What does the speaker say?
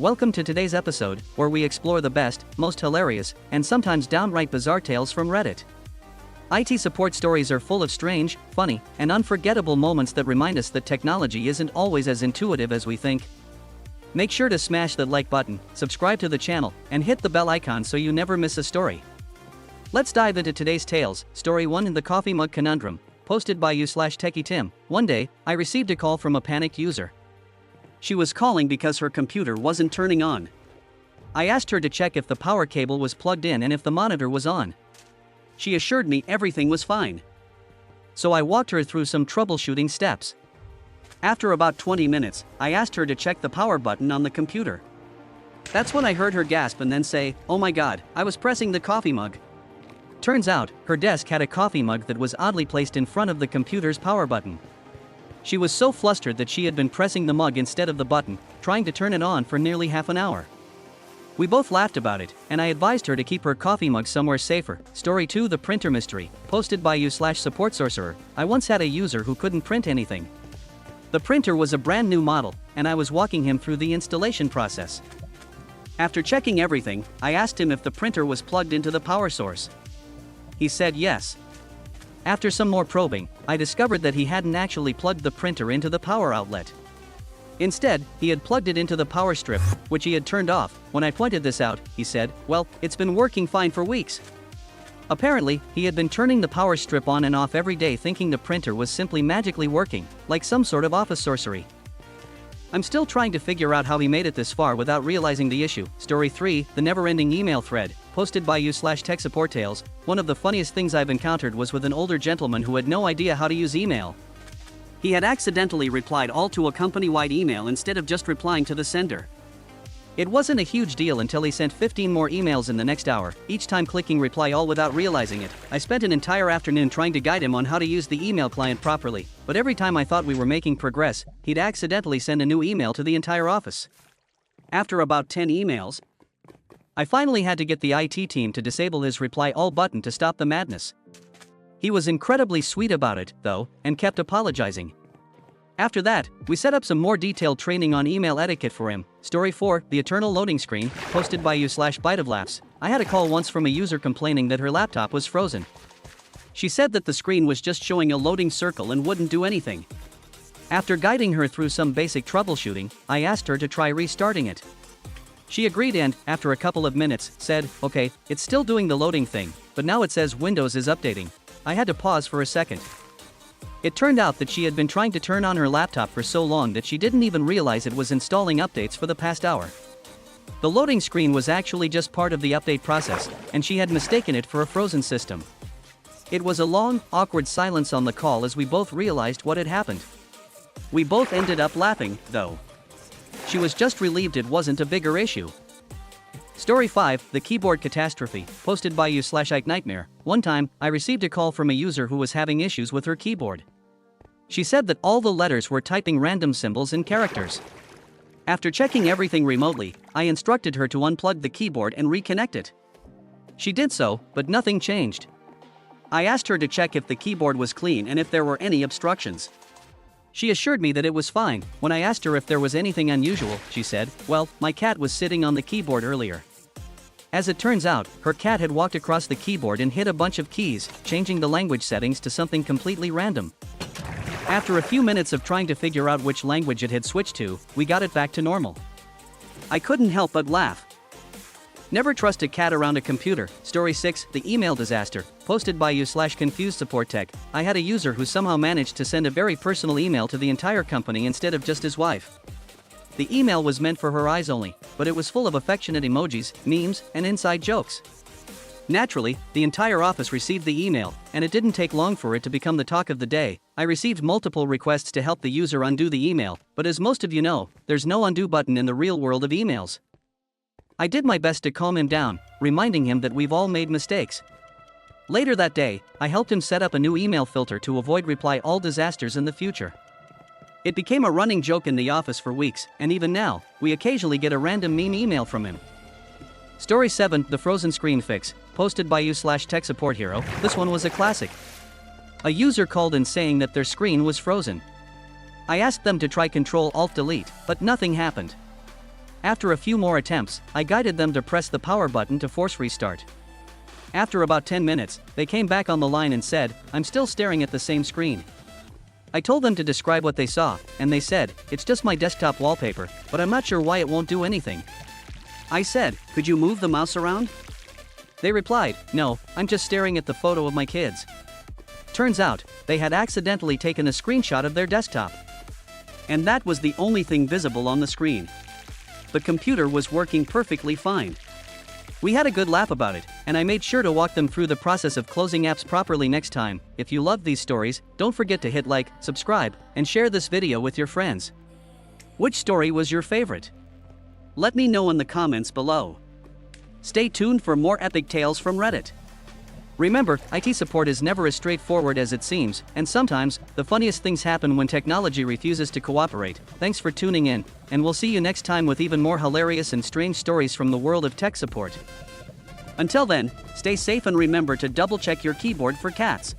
Welcome to today's episode, where we explore the best, most hilarious, and sometimes downright bizarre tales from Reddit. IT support stories are full of strange, funny, and unforgettable moments that remind us that technology isn't always as intuitive as we think. Make sure to smash that like button, subscribe to the channel, and hit the bell icon so you never miss a story. Let's dive into today's tales. Story 1 in the Coffee Mug Conundrum, posted by you/TechieTim. One day, I received a call from a panicked user. She was calling because her computer wasn't turning on. I asked her to check if the power cable was plugged in and if the monitor was on. She assured me everything was fine. So I walked her through some troubleshooting steps. After about 20 minutes, I asked her to check the power button on the computer. That's when I heard her gasp and then say, "Oh my god, I was pressing the coffee mug." Turns out, her desk had a coffee mug that was oddly placed in front of the computer's power button. She was so flustered that she had been pressing the mug instead of the button, trying to turn it on for nearly half an hour. We both laughed about it, and I advised her to keep her coffee mug somewhere safer. Story 2 The Printer Mystery, posted by you/SupportSorcerer. I once had a user who couldn't print anything. The printer was a brand new model, and I was walking him through the installation process. After checking everything, I asked him if the printer was plugged into the power source. He said yes. After some more probing, I discovered that he hadn't actually plugged the printer into the power outlet. Instead, he had plugged it into the power strip, which he had turned off. When I pointed this out, he said, "Well, it's been working fine for weeks." Apparently, he had been turning the power strip on and off every day thinking the printer was simply magically working, like some sort of office sorcery. I'm still trying to figure out how he made it this far without realizing the issue. Story 3 The Never-Ending Email Thread, posted by you/TechSupport Tales. One of the funniest things I've encountered was with an older gentleman who had no idea how to use email. He had accidentally replied all to a company-wide email instead of just replying to the sender. It wasn't a huge deal until he sent 15 more emails in the next hour, each time clicking reply all without realizing it. I spent an entire afternoon trying to guide him on how to use the email client properly, but every time I thought we were making progress, he'd accidentally send a new email to the entire office. After about 10 emails, I finally had to get the IT team to disable his reply all button to stop the madness. He was incredibly sweet about it, though, and kept apologizing. After that, we set up some more detailed training on email etiquette for him. Story 4 The Eternal Loading Screen, posted by you/BiteOfLaughs. I had a call once from a user complaining that her laptop was frozen. She said that the screen was just showing a loading circle and wouldn't do anything. After guiding her through some basic troubleshooting, I asked her to try restarting it. She agreed and, after a couple of minutes, said, "Okay, it's still doing the loading thing, but now it says Windows is updating." I had to pause for a second. It turned out that she had been trying to turn on her laptop for so long that she didn't even realize it was installing updates for the past hour. The loading screen was actually just part of the update process, and she had mistaken it for a frozen system. It was a long, awkward silence on the call as we both realized what had happened. We both ended up laughing, though. She was just relieved it wasn't a bigger issue. Story 5 The Keyboard Catastrophe, posted by you/IkeNightmare. One time, I received a call from a user who was having issues with her keyboard. She said that all the letters were typing random symbols and characters. After checking everything remotely, I instructed her to unplug the keyboard and reconnect it. She did so, but nothing changed. I asked her to check if the keyboard was clean and if there were any obstructions. She assured me that it was fine. When I asked her if there was anything unusual, she said, "Well, my cat was sitting on the keyboard earlier." As it turns out, her cat had walked across the keyboard and hit a bunch of keys, changing the language settings to something completely random. After a few minutes of trying to figure out which language it had switched to, we got it back to normal. I couldn't help but laugh. Never trust a cat around a computer. Story 6 The Email Disaster, posted by you/ConfusedSupportTech. I had a user who somehow managed to send a very personal email to the entire company instead of just his wife. The email was meant for her eyes only, but it was full of affectionate emojis, memes, and inside jokes. Naturally, the entire office received the email, and it didn't take long for it to become the talk of the day. I received multiple requests to help the user undo the email, but as most of you know, there's no undo button in the real world of emails. I did my best to calm him down, reminding him that we've all made mistakes. Later that day, I helped him set up a new email filter to avoid reply all disasters in the future. It became a running joke in the office for weeks, and even now, we occasionally get a random meme email from him. Story 7 The Frozen Screen Fix, posted by you/TechSupport Hero. This one was a classic. A user called in saying that their screen was frozen. I asked them to try Ctrl-Alt-Delete, but nothing happened. After a few more attempts, I guided them to press the power button to force restart. After about 10 minutes, they came back on the line and said, "I'm still staring at the same screen." I told them to describe what they saw, and they said, "It's just my desktop wallpaper, but I'm not sure why it won't do anything." I said, "Could you move the mouse around?" They replied, "No, I'm just staring at the photo of my kids." Turns out, they had accidentally taken a screenshot of their desktop. And that was the only thing visible on the screen. The computer was working perfectly fine. We had a good laugh about it, and I made sure to walk them through the process of closing apps properly next time. If you loved these stories, don't forget to hit like, subscribe, and share this video with your friends. Which story was your favorite? Let me know in the comments below. Stay tuned for more epic tales from Reddit. Remember, IT support is never as straightforward as it seems, and sometimes, the funniest things happen when technology refuses to cooperate. Thanks for tuning in, and we'll see you next time with even more hilarious and strange stories from the world of tech support. Until then, stay safe and remember to double-check your keyboard for cats.